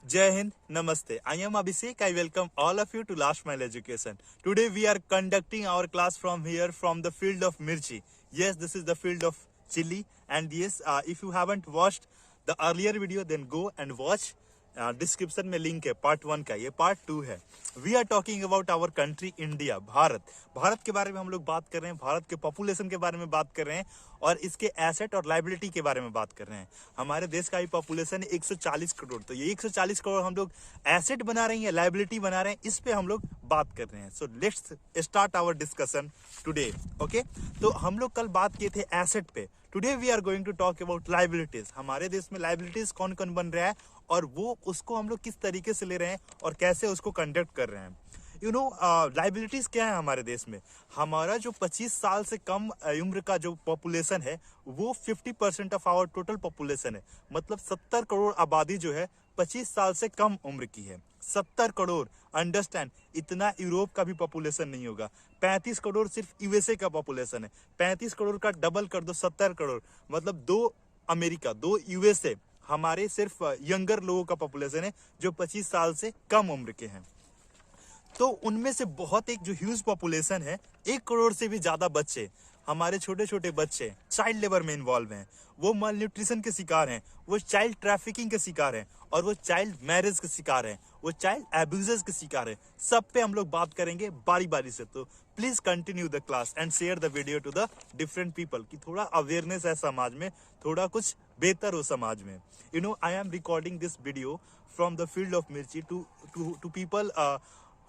Jai Hind, Namaste. I am Abhishek. I welcome all of you to Last Mile Education. Today we are conducting our class from here from the field of Mirchi. Yes, this is the field of chili. And yes, if you haven't watched the earlier video, then go and watch. Description में link है part 1 का, ये part 2 है. We are talking about our country India, Bharat के बारे में हम लोग बात कर रहे हैं, भारत के पॉपुलेशन के बारे में बात कर रहे हैं और इसके एसेट और लाइबिलिटी के बारे में बात कर रहे हैं. हमारे देश का भी पॉपुलेशन है 140 करोड़, तो ये 140 करोड़ हम लोग एसेट बना रहे हैं, लाइबिलिटी बना रहे हैं, इस पे हम लोग बात कर रहे हैं. So let's start our discussion today. Okay, तो हम लोग कल बात किए थे एसेट पे. Today we are going to talk about liabilities. हमारे देश में लाइबिलिटीज कौन कौन बन रहा है और वो उसको हम लोग किस तरीके से ले रहे हैं और कैसे उसको कंडक्ट कर रहे हैं. लाइबिलिटीज क्या है हमारे देश में. हमारा जो 25 साल से कम उम्र का जो पॉपुलेशन है वो 50% ऑफ आवर टोटल पॉपुलेशन है. मतलब 70 करोड़ आबादी जो है 25 साल से कम उम्र की है. 70 करोड़, अंडरस्टैंड, इतना यूरोप का भी पॉपुलेशन नहीं होगा. 35 करोड़ सिर्फ यूएसए का पॉपुलेशन है. 35 करोड़ का डबल कर दो 70 करोड़, मतलब 2 अमेरिका, 2 यूएसए. हमारे सिर्फ यंगर लोगों का पॉपुलेशन है जो 25 साल से कम उम्र के हैं. तो उनमें से बहुत एक जो ह्यूज पॉपुलेशन है, 1 करोड़ से भी ज्यादा बच्चे, हमारे छोटे छोटे बच्चे चाइल्ड लेबर में इन्वॉल्व हैं. वो माल न्यूट्रिशन के शिकार हैं, वो चाइल्ड ट्रैफिकिंग के शिकार हैं और वो चाइल्ड मैरिज के शिकार हैं, वो चाइल्ड एब्यूजेस के शिकार हैं. सब पे हम लोग बात करेंगे बारी बारी से. तो please continue the class and share the video to the different people कि थोड़ा अवेयरनेस है समाज में, थोड़ा कुछ बेहतर हो समाज में. I am recording this video from the field of mirchi to people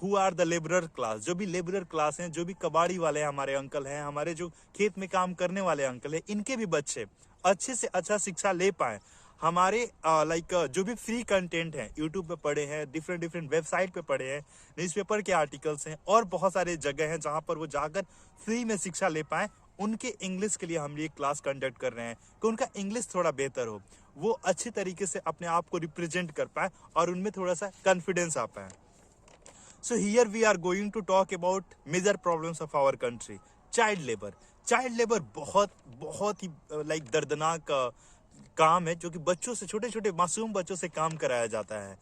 who are the labourer class. जो भी लेबरर क्लास हैं, जो भी कबाड़ी वाले हैं, हमारे अंकल हैं, हमारे जो खेत में काम करने वाले अंकल हैं, इनके भी बच्चे अच्छे से अच्छा शिक्षा ले पाए. हमारे जो भी फ्री कंटेंट है यूट्यूब पे पढ़े हैं, डिफरेंट वेबसाइट पे पढ़े हैं, न्यूज़पेपर के आर्टिकल्स हैं और बहुत सारे जगह हैं जहां पर वो जाकर फ्री में शिक्षा ले पाए. उनके इंग्लिश के लिए हम ये क्लास कंडक्ट कर रहे हैं कि उनका इंग्लिश थोड़ा बेहतर हो, वो अच्छी तरीके से अपने आप को रिप्रेजेंट कर पाए और उनमें थोड़ा सा कॉन्फिडेंस आ पाए. So here we are going to talk about major problems of our country. Child labor. Child labor बहुत ही दर्दनाक काम है जो कि बच्चों से, छोटे छोटे मासूम बच्चों से काम कराया जाता है.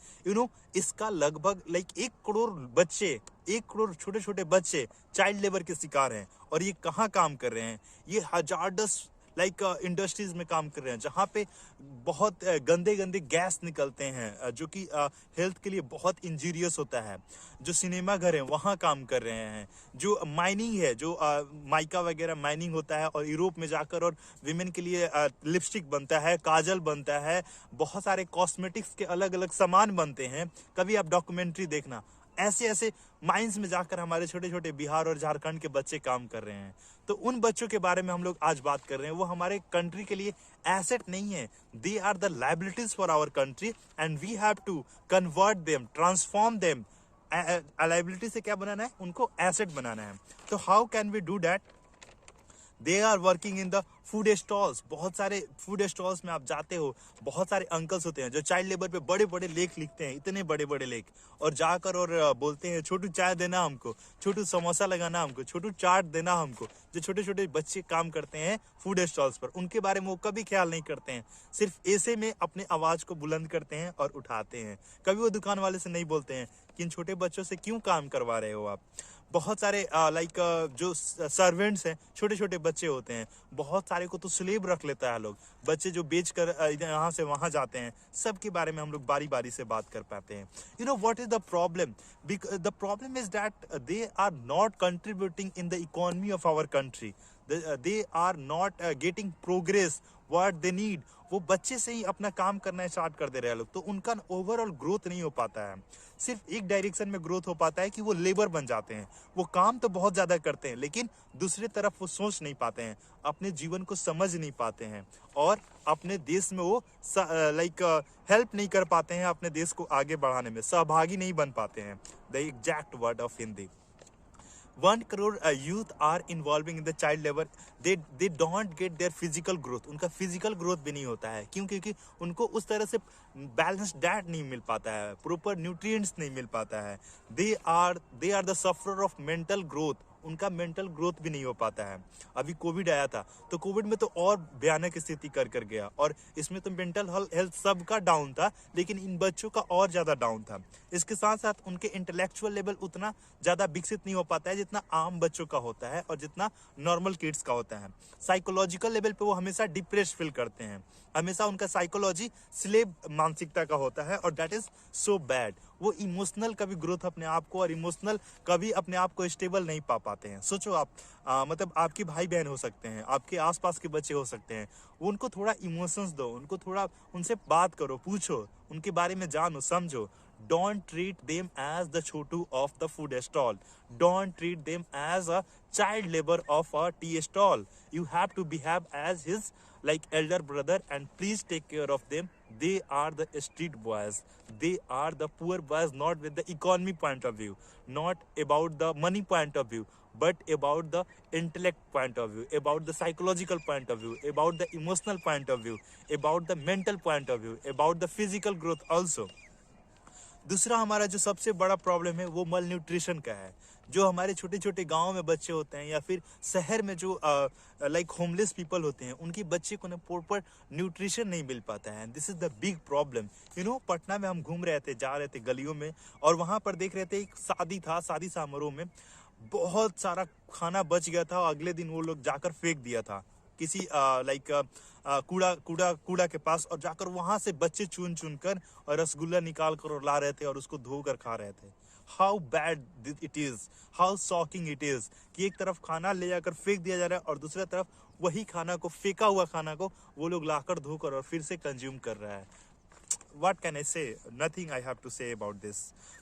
इसका लगभग 1 करोड़ बच्चे, 1 करोड़ छोटे छोटे बच्चे चाइल्ड लेबर के शिकार हैं. और ये कहाँ काम कर रहे हैं? ये हजार्डस इंडस्ट्रीज में काम कर रहे हैं जहाँ पे बहुत गंदे गंदे गैस निकलते हैं जो कि हेल्थ के लिए बहुत इंजीरियस होता है. जो सिनेमा घर है वहाँ काम कर रहे हैं. जो माइनिंग है, जो माइका वगैरह माइनिंग होता है और यूरोप में जाकर और विमेन के लिए लिपस्टिक बनता है, काजल बनता है, बहुत सारे कॉस्मेटिक्स के अलग अलग सामान बनते हैं. कभी आप डॉक्यूमेंट्री देखना, ऐसे ऐसे माइंस में जाकर हमारे छोटे छोटे बिहार और झारखंड के बच्चे काम कर रहे हैं. तो उन बच्चों के बारे में हम लोग आज बात कर रहे हैं. वो हमारे कंट्री के लिए एसेट नहीं है, they are the liabilities for our country and we have to convert them, transform them. Liability से क्या बनाना है? उनको एसेट बनाना है. तो how can we do that? They are working in the food stalls. बहुत सारे फूड स्टॉल्स में आप जाते हो, बहुत सारे अंकल्स होते हैं जो चाइल्ड लेबर पे बड़े बड़े लेख लिखते हैं, इतने बड़े बड़े लेख, और जाकर और बोलते हैं छोटू चाय देना हमको, छोटू समोसा लगाना हमको, छोटू चाट देना हमको. जो छोटे छोटे बच्चे काम करते हैं फूड स्टॉल्स पर, उनके बारे में वो कभी ख्याल नहीं करते हैं. सिर्फ ऐसे में अपने आवाज को बुलंद करते हैं और उठाते हैं. कभी वो दुकान वाले से नहीं बोलते हैं कि इन छोटे बच्चों से क्यों काम करवा रहे हो आप. बहुत सारे जो सर्वेंट्स हैं, छोटे छोटे बच्चे होते हैं, बहुत सारे को तो स्लेव रख लेता है लोग, बच्चे जो बेच कर यहाँ से वहां जाते हैं. सबके बारे में हम लोग बारी बारी से बात कर पाते हैं. What is the problem? The problem is that they are not contributing in the economy of our country. They are not getting progress what they need. वो बच्चे से ही अपना काम करना स्टार्ट कर दे रहे हैं लोग, तो उनका ओवरऑल ग्रोथ नहीं हो पाता है. सिर्फ एक डायरेक्शन में ग्रोथ हो पाता है कि वो लेबर बन जाते हैं. वो काम तो बहुत ज्यादा करते हैं लेकिन दूसरी तरफ वो सोच नहीं पाते हैं, अपने जीवन को समझ नहीं पाते हैं और अपने देश में वो हेल्प नहीं कर पाते हैं, अपने देश को आगे बढ़ाने में सहभागी नहीं बन पाते हैं. The exact word of Hindi. 1 crore youth are involving in the child labor. They don't get their physical growth. उनका physical growth भी नहीं होता है. क्यों? क्योंकि उनको उस तरह से बैलेंस डाइट नहीं मिल पाता है, प्रॉपर न्यूट्रिएंट्स नहीं मिल पाता है. They are the sufferer of mental growth. उनका मेंटल ग्रोथ भी नहीं हो पाता है। अभी कोविड आया था, तो कोविड में तो और भयानक स्थिति कर गया, और इसमें तो मेंटल हेल्थ सबका डाउन था, लेकिन इन बच्चों का और ज्यादा डाउन था। इसके साथ साथ उनके इंटेलेक्चुअल लेवल उतना ज्यादा विकसित नहीं हो पाता है जितना आम बच्चों का होता है और जितना नॉर्मल किड्स का होता है। साइकोलॉजिकल लेवल पे वो हमेशा डिप्रेस फील करते हैं, हमेशा उनका साइकोलॉजी स्लेव मानसिकता का होता है, और दैट इज सो बैड। वो इमोशनल कभी ग्रोथ अपने आप को और इमोशनल कभी अपने आप को स्टेबल नहीं पा पाते हैं। सोचो आप, मतलब आपके भाई बहन हो सकते हैं, आपके आसपास के बच्चे हो सकते हैं, उनको थोड़ा इमोशंस दो, उनको थोड़ा उनसे बात करो, पूछो, उनके बारे में जानो, समझो। Don't treat them as the chotu of the food stall. Don't treat them as a child labor of a tea stall. You have to behave as his like elder brother, and please take care of them. They are the street boys. They are the poor boys, not with the economy point of view, not about the money point of view, but about the intellect point of view, about the psychological point of view, about the emotional point of view, about the mental point of view, about the physical growth also. दूसरा हमारा जो सबसे बड़ा problem है वो मल nutrition का है। जो हमारे छोटे छोटे गांव में बच्चे होते हैं या फिर शहर में जो लाइक होमलेस पीपल होते हैं, उनके बच्चे को ना प्रॉपर न्यूट्रिशन नहीं मिल पाता है। This is the big problem. Patna में हम घूम रहे थे, जा रहे थे गलियों में, और वहां पर देख रहे थे एक शादी था, शादी समारोह में बहुत सारा खाना बच गया था, और अगले दिन वो लोग जाकर फेंक दिया था किसी लाइक कूड़ा के पास, और जाकर वहां से बच्चे चुन चुन कर और रसगुल्ला निकाल कर और ला रहे थे और उसको धोकर खा रहे थे। How bad it is, how shocking it is कि एक तरफ खाना ले जाकर फेंक दिया जा रहा है और दूसरी तरफ वही खाना को, फेंका हुआ खाना को वो लोग लाकर धोकर और फिर से कंज्यूम कर रहा है। What can I say? Nothing I have to say about this.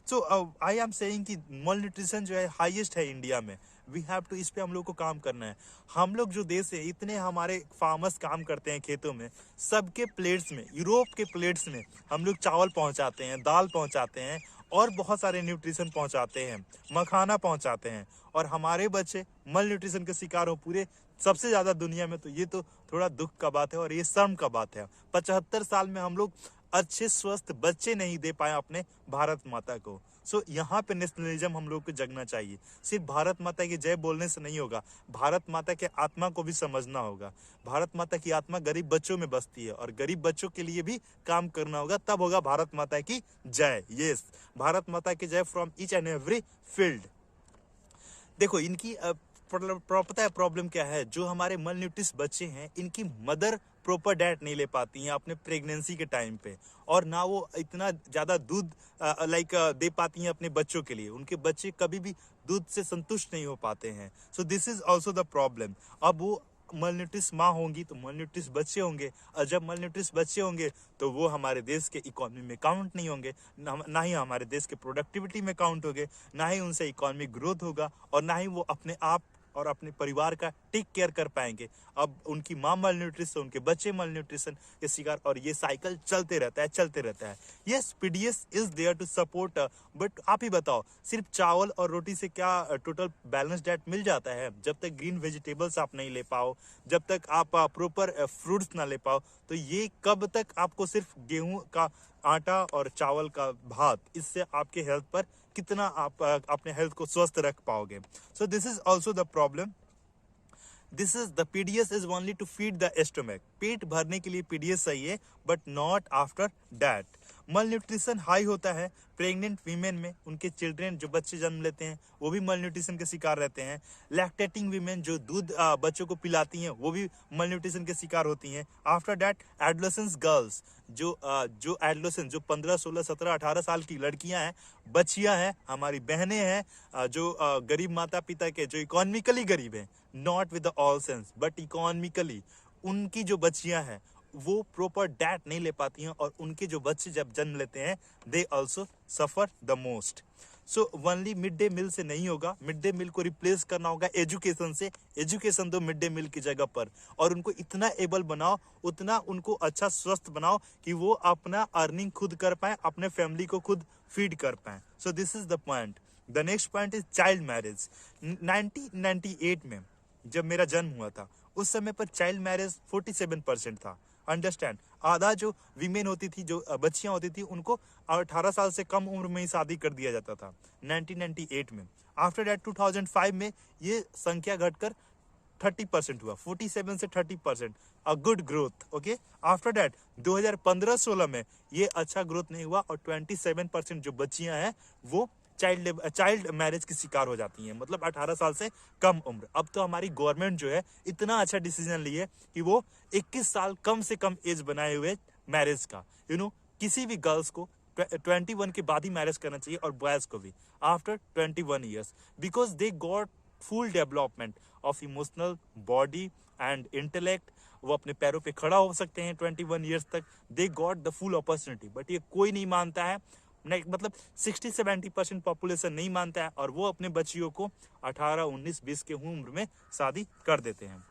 So I am saying कि malnutrition जो है हाईएस्ट है इंडिया में। We have to, इस पे हम लोग को काम करना है। हम लोग जो देश है, इतने हमारे फार्मर्स काम करते हैं खेतों में, सबके प्लेट्स में, यूरोप के प्लेट्स में हम लोग चावल पहुंचाते हैं, दाल पहुंचाते हैं, और बहुत सारे न्यूट्रिशन पहुंचाते हैं, मखाना पहुंचाते हैं, और हमारे बच्चे मल न्यूट्रिशन के शिकार हो पूरे सबसे ज्यादा दुनिया में। तो ये तो थोड़ा दुख का बात है और ये शर्म का बात है। 75 साल में हम लोग अच्छे स्वस्थ बच्चे नहीं दे पाए अपने भारत माता को। सो यहाँ पे नेशनलिज्म हम लोग को जगना चाहिए। सिर्फ भारत माता की जय बोलने से नहीं होगा, भारत माता के आत्मा को भी समझना होगा। भारत माता की आत्मा गरीब बच्चों में बसती है, और गरीब बच्चों के लिए भी काम करना होगा, तब होगा भारत माता की जय। यस, भारत माता की जय from each and every field. देखो इनकी पता है प्रॉब्लम क्या है? जो हमारे मल न्यूट्रिश बच्चे हैं, इनकी मदर प्रॉपर डाइट नहीं ले पाती हैं अपने प्रेगनेंसी के टाइम पे, और ना वो इतना ज्यादा दूध दे पाती हैं अपने बच्चों के लिए। उनके बच्चे कभी भी दूध से संतुष्ट नहीं हो पाते हैं। सो this is also the problem. अब वो मलन्यूट्रिश माँ होंगी तो मलन्यूट्रिश बच्चे होंगे, और जब मलन्यूट्रिश बच्चे होंगे तो वो हमारे देश के इकोनॉमी में काउंट नहीं होंगे, ना ही हमारे देश के प्रोडक्टिविटी में काउंट होंगे, ना ही उनसे इकोनॉमिक ग्रोथ होगा, और ना ही वो अपने आप और अपने परिवार का टेक केयर कर पाएंगे। अब उनकी माँ मलन्यूट्रिशन, उनके बच्चे मलन्यूट्रिशन के शिकार, और ये साइकिल चलते रहता है। Yes, PDS is there to support, but आप ही बताओ, सिर्फ चावल और रोटी से क्या टोटल बैलेंस डाइट मिल जाता है? जब तक ग्रीन वेजिटेबल्स आप नहीं ले पाओ, जब तक आप प्रॉपर फ्रूट्स ना ले पाओ, तो ये कब तक आपको सिर्फ गेहूं का आटा और चावल का भात, इससे आपके हेल्थ पर कितना आप अपने हेल्थ को स्वस्थ रख पाओगे? So this is also the problem. This is the PDS is only to feed the stomach. पेट भरने के लिए पीडीएस सही है, but not after that. Malnutrition high होता है प्रेग्नेंट वीमेन में, उनके चिल्ड्रेन जो बच्चे जन्म लेते हैं वो भी मल न्यूट्रिशन के शिकार रहते हैं। लैक्टेटिंग वीमेन जो दूध बच्चों को पिलाती हैं वो भी मल न्यूट्रिशन के शिकार होती हैं। आफ्टर दैट एडोलेसेंस गर्ल्स, जो एडोलेसेंस, जो 15, 16, 17, 18 साल की लड़कियां हैं, बच्चियां हैं, हमारी बहनें हैं, जो गरीब माता पिता के, जो इकोनॉमिकली गरीब हैं, not with the all sense but economically, उनकी जो बच्चियां हैं वो प्रॉपर डाइट नहीं ले पाती हैं, और उनके जो बच्चे जब जन्म लेते हैं they also suffer the most. So only mid day meal से नहीं होगा, मिड डे मील को रिप्लेस करना होगा एजुकेशन से। एजुकेशन दो मिड डे मील की जगह पर, और उनको इतना एबल बनाओ, उतना उनको अच्छा स्वस्थ बनाओ कि वो अपना अर्निंग खुद कर पाए, अपने फैमिली को खुद फीड कर पाए। सो this is the point. The next point is child marriage. 1998 में जब मेरा जन्म हुआ था, उस समय पर चाइल्ड मैरिज 47% था। अंडरस्टैंड, आधा जो वीमेन होती थी, जो बच्चियां होती थी, उनको 18 साल से कम उम्र में ही शादी कर दिया जाता था 1998 में। आफ्टर दैट 2005 में ये संख्या घटकर 30% हुआ, 47 से 30%, a good growth. Okay, after that 2015-16 में ये अच्छा ग्रोथ नहीं हुआ और 27% जो बच्चियां हैं वो चाइल्ड मैरिज की शिकार हो जाती हैं, मतलब 18 साल से कम उम्र। अब तो हमारी गवर्नमेंट जो है इतना अच्छा डिसीजन ली है कि वो 21 साल कम से कम एज बनाए हुए मैरिज का, किसी भी गर्ल्स को 21 के बाद ही मैरिज करना चाहिए और बॉयज को भी after 21 years, because they got full development of emotional, body and intellect. वो अपने पैरों पे खड़ा हो सकते हैं 21 ईयर्स तक, they got the full opportunity. But ये कोई नहीं मानता है, मतलब 60-70% पॉपुलेशन नहीं मानता है, और वो अपने बच्चियों को 18, 19, 20 के उम्र में शादी कर देते हैं।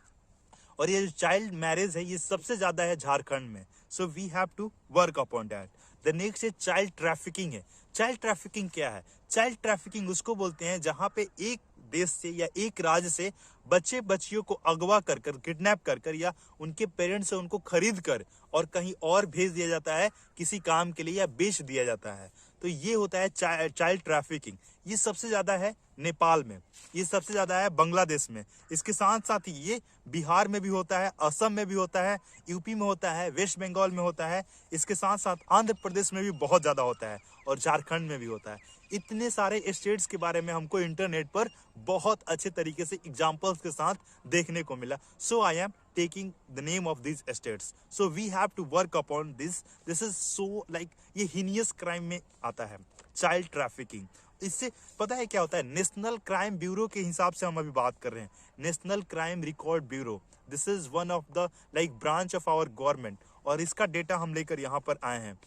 और ये जो चाइल्ड मैरिज है ये सबसे ज्यादा है झारखंड में, so we have to work upon that. The next है चाइल्ड ट्रैफिकिंग है। चाइल्ड ट्रैफिकिंग क्या है? चाइल्ड ट्रैफिकिंग उसको बोलते हैं जहां पे एक देश से या एक राज्य से बच्चे बच्चियों को अगवा कर कर, किडनैप कर कर, या उनके पेरेंट्स से उनको खरीद कर और कहीं और भेज दिया जाता है किसी काम के लिए, या बेच दिया जाता है। तो ये होता है चाइल्ड ट्रैफिकिंग। ये सबसे ज्यादा है नेपाल में, ये सबसे ज्यादा है बांग्लादेश में। इसके साथ साथ ही ये बिहार में भी होता है, असम में भी होता है, यूपी में होता है, वेस्ट बंगाल में होता है। इसके साथ साथ आंध्र प्रदेश में भी बहुत ज्यादा होता है और झारखंड में भी होता है। इतने सारे स्टेट्स के बारे में हमको इंटरनेट पर बहुत अच्छे तरीके से एग्जांपल्स के साथ देखने को मिला। So I am taking the name of these states, so we have to work upon this is so like ये heinous crime में आता है child trafficking। इससे पता है क्या होता है? नेशनल क्राइम ब्यूरो के हिसाब से हम अभी बात कर रहे हैं, national crime record bureau, this is one of the like branch of our government, और इसका डेटा हम लेकर यहाँ पर आए हैं।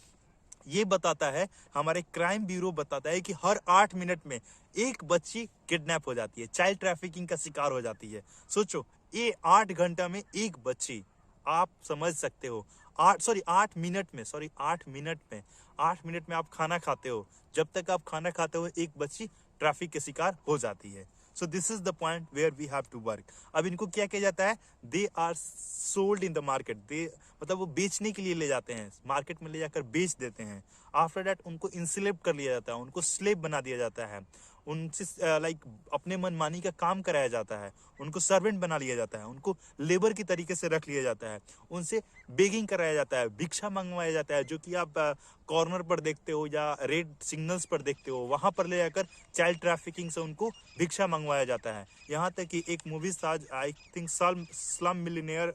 ये बताता है, हमारे क्राइम ब्यूरो बताता है कि हर 8 मिनट में एक बच्ची किडनैप हो जाती है, चाइल्ड ट्रैफिकिंग का शिकार हो जाती है। सोचो, ये 8 घंटा में एक बच्ची, आप समझ सकते हो, 8 मिनट में, 8 मिनट में आप खाना खाते हो, जब तक आप खाना खाते हो एक बच्ची ट्रैफिक के शिकार हो जाती है। So this is the point where we have to work. अब इनको क्या किया जाता है? They are sold in the market, they मतलब वो बेचने के लिए ले जाते हैं, मार्केट में ले जाकर बेच देते हैं। आफ्टर दैट उनको इंस्लेव कर लिया जाता है, उनको स्लेव बना दिया जाता है, उनसे लाइक अपने मनमानी का काम कराया जाता है, उनको सर्वेंट बना लिया जाता है, उनको लेबर की तरीके से रख लिया जाता है, उनसे बेगिंग कराया जाता है, भिक्षा मंगवाया जाता है, जो कि आप कॉर्नर पर देखते हो या रेड सिग्नल्स पर देखते हो, वहां पर ले जाकर चाइल्ड ट्रैफिकिंग से उनको भिक्षा मंगवाया जाता है। यहाँ तक कि एक मूवी था, आई थिंक स्लम मिलियनेयर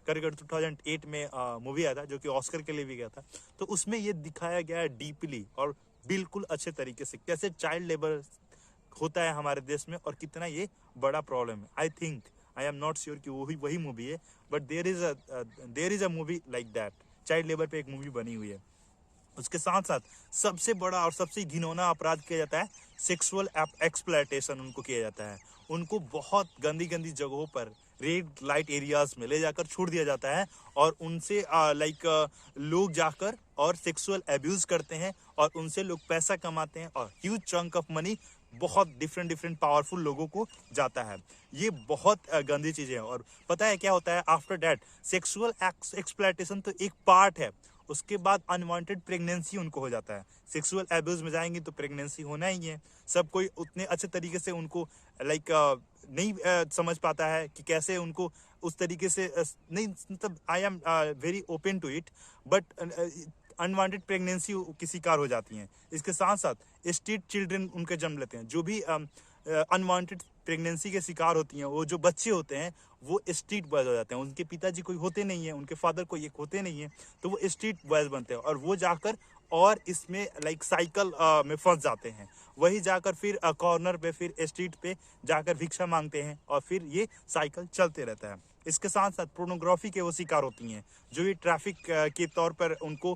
करके 2008 में मूवी आया था, जो कि ऑस्कर के लिए भी गया था। तो उसमें ये दिखाया गया है डीपली और बिल्कुल अच्छे तरीके से कैसे चाइल्ड लेबर होता है हमारे देश में और कितना ये बड़ा प्रॉब्लम है। आई एम नॉट श्योर कि वही मूवी है, but there is a movie like that, child labour पे एक मूवी बनी हुई है। उसके साथ साथ सबसे बड़ा और सबसे घिनौना अपराध किया जाता है सेक्सुअल एक्सप्लॉयटेशन, उनको किया जाता है। उनको बहुत गंदी गंदी जगहों पर, रेड लाइट एरियाज में ले जाकर छोड़ दिया जाता है और उनसे लोग जाकर और सेक्सुअल एब्यूज करते हैं और उनसे लोग पैसा कमाते हैं और ह्यूज चंक ऑफ मनी बहुत डिफरेंट पावरफुल लोगों को जाता है। ये बहुत गंदी चीजें हैं। और पता है क्या होता है आफ्टर दैट? सेक्सुअल एक्सप्लॉयटेशन तो एक पार्ट है, उसके बाद अनवांटेड प्रेगनेंसी उनको हो जाता है। सेक्सुअल एब्यूज में जाएंगे तो प्रेगनेंसी होना ही है। सब कोई उतने अच्छे तरीके से उनको नहीं समझ पाता है कि कैसे उनको उस तरीके से नहीं, मतलब I am very open to it, but unwanted pregnancy की शिकार हो जाती हैं। इसके साथ साथ स्ट्रीट चिल्ड्रन उनके जन्म लेते हैं, जो भी अनवांटेड प्रेगनेंसी के शिकार होती हैं, वो जो बच्चे होते हैं वो स्ट्रीट बॉयज हो जाते हैं। उनके पिताजी कोई होते नहीं है, उनके फादर कोई एक होते नहीं है, तो वो स्ट्रीट बॉयज बनते हैं और वो जाकर और इसमें साइकिल में फंस जाते हैं। वही जाकर फिर कॉर्नर पे, फिर स्ट्रीट पे जाकर भिक्षा मांगते हैं और फिर ये साइकिल चलते रहता है। इसके साथ साथ पोर्नोग्राफी के वो शिकार होती हैं, जो ये ट्रैफिक के तौर पर उनको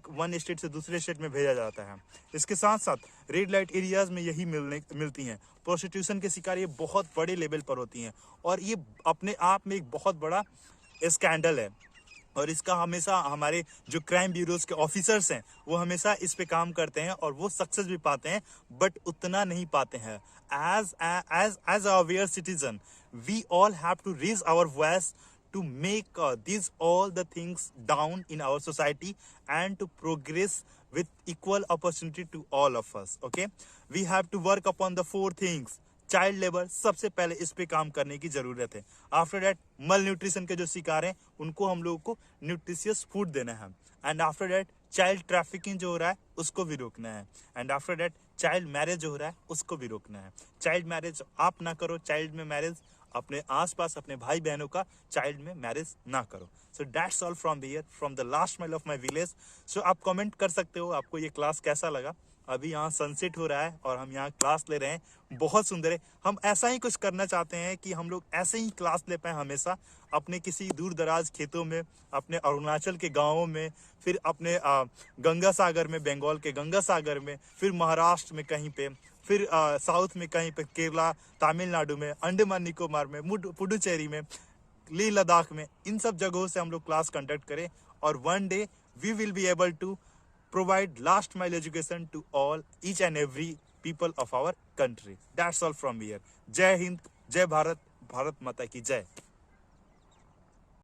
वन स्टेट से दूसरे स्टेट में भेजा जाता है। इसके साथ साथ रेड लाइट एरियाज में यही मिलती हैं। प्रोस्टिट्यूशन के शिकार ये बहुत बड़े लेवल पर होती हैं और ये अपने आप में एक बहुत बड़ा स्कैंडल है। और इसका हमेशा हमारे जो क्राइम ब्यूरोज के ऑफिसर्स हैं वो हमेशा इस पे काम करते हैं और वो सक्सेस भी पाते हैं, बट उतना नहीं पाते हैं। As a aware citizen we all have to raise our voice to make these all the things down in our society and to progress with equal opportunity to all of us. Okay, we have to work upon the 4 things. Child labour, सबसे पहले इस पे काम करने की जरूरत है. After that मल न्यूट्रिशन के जो शिकार हैं उनको हम लोगों को न्यूट्रिशियस फूड देना है. And after that child trafficking जो हो रहा है उसको भी रोकना है. And after that child marriage जो हो रहा है उसको भी रोकना है. चाइल्ड मैरिज आप ना करो, चाइल्ड में मैरिज अपने आसपास अपने भाई बहनों का चाइल्ड में मैरिज ना करो. So that's all from here, from the last mile of my village. So आप कमेंट कर सकते हो आपको ये क्लास कैसा लगा. अभी यहाँ सनसेट हो रहा है और हम यहाँ क्लास ले रहे हैं, बहुत सुंदर है. हम ऐसा ही कुछ करना चाहते हैं कि हम लोग ऐसे ही क्लास ले पाए हमेशा, अपने किसी दूर दराज खेतों में, अपने अरुणाचल के गांवों में, फिर अपने गंगा सागर में, बंगाल के गंगा सागर में, फिर महाराष्ट्र में कहीं पे, फिर साउथ में कहीं पे, केरला, तमिलनाडु में, अंडमान निकोबार में, पुडुचेरी में, लेह लद्दाख में, इन सब जगहों से हम लोग क्लास कंडक्ट करें. और one day we will be able to provide last mile education to all, each and every people of our country. That's all from here. Jai Hind, Jai Bharat, Bharat Mata ki Jai.